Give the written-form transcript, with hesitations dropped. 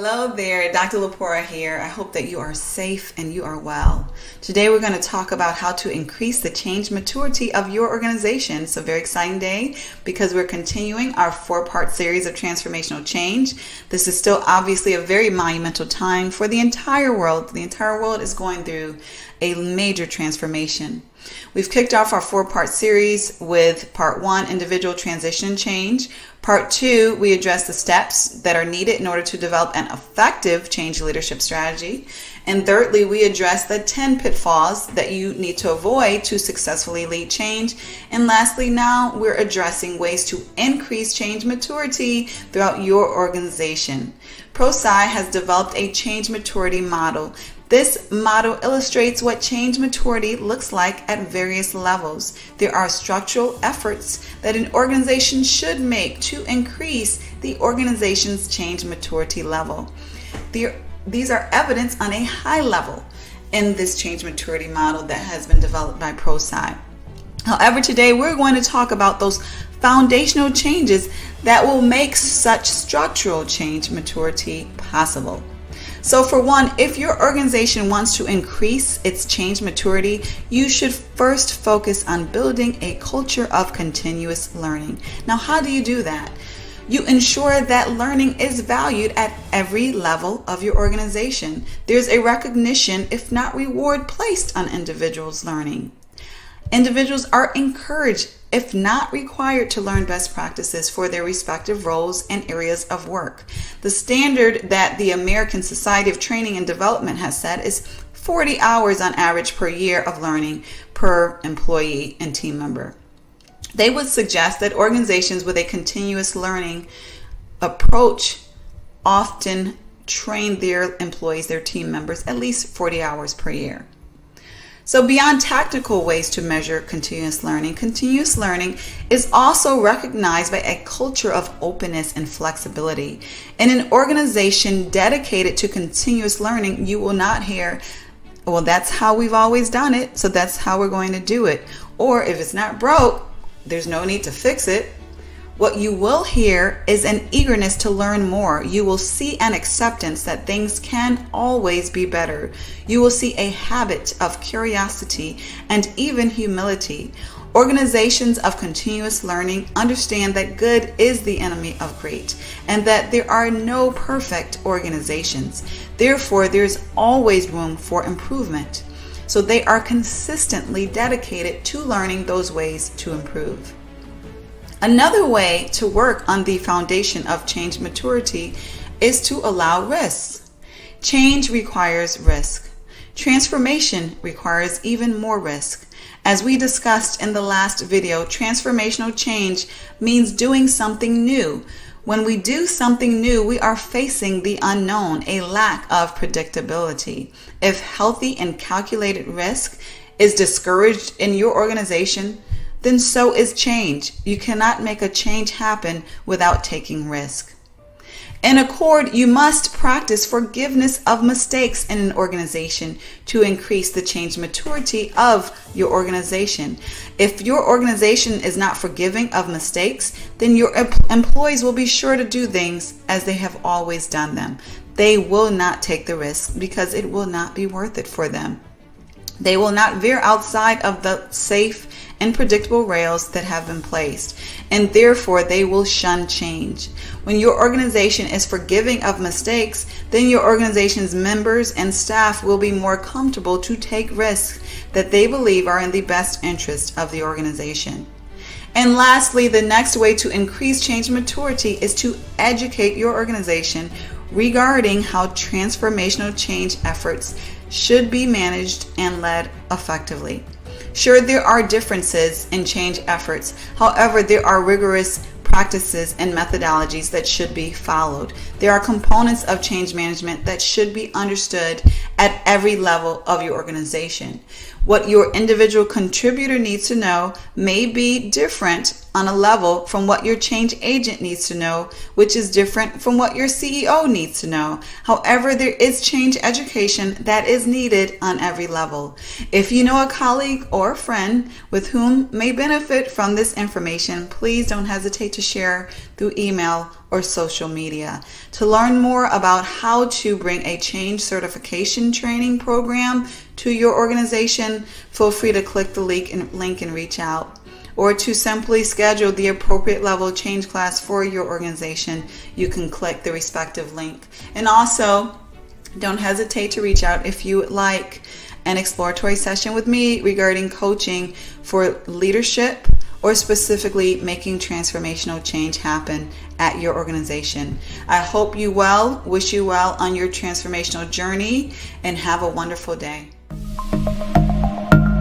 Hello there, Dr. Lepora here. I hope that you are safe and you are well. Today we're going to talk about how to increase the change maturity of your organization. It's a very exciting day because we're continuing our 4-part series of transformational change. This is still obviously a very monumental time for the entire world. The entire world is going through a major transformation. We've kicked off our 4-part series with part 1, individual transition change. Part 2, we address the steps that are needed in order to develop an effective change leadership strategy. And thirdly, we address the 10 pitfalls that you need to avoid to successfully lead change. And lastly, now we're addressing ways to increase change maturity throughout your organization. ProSci has developed a change maturity model. This model illustrates what change maturity looks like at various levels. There are structural efforts that an organization should make to increase the organization's change maturity level. These are evidenced on a high level in this change maturity model that has been developed by ProSci. However, today we're going to talk about those foundational changes that will make such structural change maturity possible. So for one, if your organization wants to increase its change maturity, you should first focus on building a culture of continuous learning. Now, how do you do that? You ensure that learning is valued at every level of your organization. There's a recognition, if not reward, placed on individuals' learning. Individuals are encouraged, if not required, to learn best practices for their respective roles and areas of work. The standard that the American Society of Training and Development has set is 40 hours on average per year of learning per employee and team member. They would suggest that organizations with a continuous learning approach often train their employees, their team members, at least 40 hours per year. So beyond tactical ways to measure continuous learning is also recognized by a culture of openness and flexibility. In an organization dedicated to continuous learning, you will not hear, well, that's how we've always done it, so that's how we're going to do it. Or if it's not broke, there's no need to fix it. What you will hear is an eagerness to learn more. You will see an acceptance that things can always be better. You will see a habit of curiosity and even humility. Organizations of continuous learning understand that good is the enemy of great and that there are no perfect organizations. Therefore, there's always room for improvement. So they are consistently dedicated to learning those ways to improve. Another way to work on the foundation of change maturity is to allow risks. Change requires risk. Transformation requires even more risk. As we discussed in the last video, transformational change means doing something new. When we do something new, we are facing the unknown, a lack of predictability. If healthy and calculated risk is discouraged in your organization, then so is change. You cannot make a change happen without taking risk. In accord, you must practice forgiveness of mistakes in an organization to increase the change maturity of your organization. If your organization is not forgiving of mistakes, then your employees will be sure to do things as they have always done them. They will not take the risk because it will not be worth it for them. They will not veer outside of the safe and predictable rails that have been placed, and therefore they will shun change. When your organization is forgiving of mistakes, then your organization's members and staff will be more comfortable to take risks that they believe are in the best interest of the organization. And lastly, the next way to increase change maturity is to educate your organization regarding how transformational change efforts should be managed and led effectively. Sure, there are differences in change efforts. However, there are rigorous practices and methodologies that should be followed. There are components of change management that should be understood at every level of your organization. What your individual contributor needs to know may be different on a level from what your change agent needs to know, which is different from what your CEO needs to know. However, there is change education that is needed on every level. If you know a colleague or a friend with whom may benefit from this information, please don't hesitate to share through email or social media. To learn more about how to bring a change certification training program to your organization, feel free to click the link and reach out. Or to simply schedule the appropriate level change class for your organization, you can click the respective link. And also, don't hesitate to reach out if you would like an exploratory session with me regarding coaching for leadership or specifically making transformational change happen at your organization. I hope you well, wish you well on your transformational journey, and have a wonderful day.